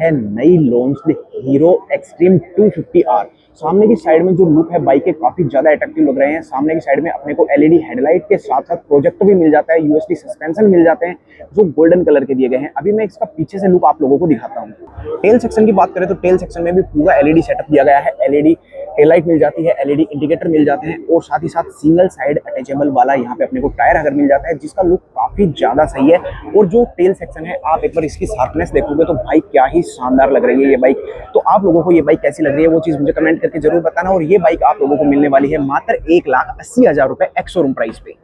है नई launched hero extreme 250R। सामने की साइड में जो लुक है बाइक के काफी ज्यादा अट्रैक्टिव लग रहे हैं। सामने की साइड में अपने को एलईडी हेडलाइट के साथ साथ प्रोजेक्टर भी मिल जाता है, यूएसडी सस्पेंशन मिल जाते हैं जो गोल्डन कलर के दिए गए हैं। अभी मैं इसका पीछे से लुक आप लोगों को दिखाता हूँ। टेल सेक्शन की बात करें तो टेल सेक्शन में भी पूरा एलईडी सेटअप दिया गया है। एलईडी हेडलाइट मिल जाती है, एलईडी इंडिकेटर मिल जाते हैं और साथ ही साथ सिंगल साइड अटैचेबल वाला यहाँ पे अपने को टायर अगर मिल जाता है जिसका लुक काफी ज्यादा सही है। और जो टेल सेक्शन है आप एक बार इसकी शार्पनेस देखोगे तो भाई क्या ही शानदार लग रही है ये बाइक। तो आप लोगों को ये बाइक कैसी लग रही है वो चीज मुझे कमेंट करके जरूर बताना। और ये बाइक आप लोगों को मिलने वाली है मात्र 1,80,000 रुपए एक्स शोरूम प्राइस पे।